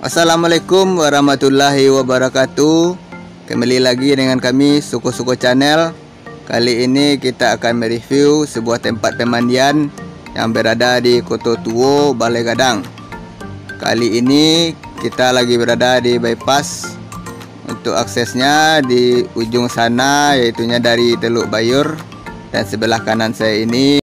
Assalamualaikum warahmatullahi wabarakatuh. Kembali lagi dengan kami Suko-Suko Channel. Kali ini kita akan mereview sebuah tempat pemandian yang berada di Koto Tuo, Balai Gadang. Kali ini kita lagi berada di bypass. Untuk aksesnya di ujung sana, yaitunya dari Teluk Bayur, dan sebelah kanan saya ini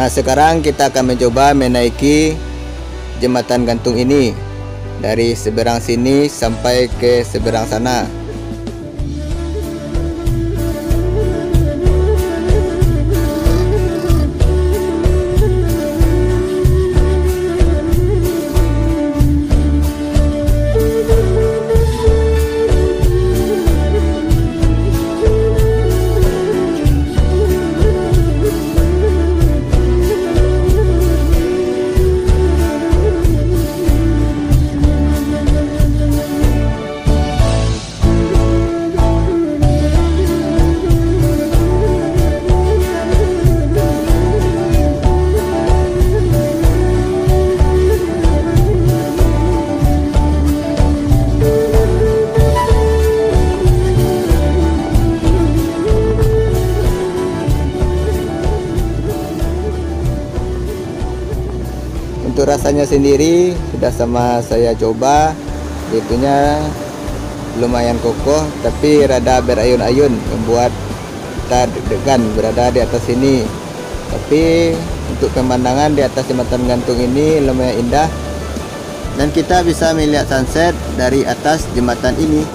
sekarang kita akan mencoba menaiki jembatan gantung ini dari seberang sini sampai ke seberang sana. Untuk rasanya sendiri sudah sama saya coba, itunya lumayan kokoh tapi rada berayun-ayun, membuat kita deg-degan berada di atas sini. Tapi untuk pemandangan di atas jembatan gantung ini lumayan indah, dan kita bisa melihat sunset dari atas jembatan ini.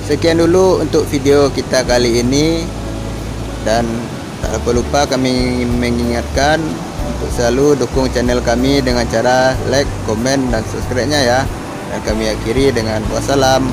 Sekian dulu untuk video kita kali ini, dan tak lupa kami mengingatkan untuk selalu dukung channel kami dengan cara like, komen, dan subscribe-nya ya. Dan kami akhiri dengan wassalam.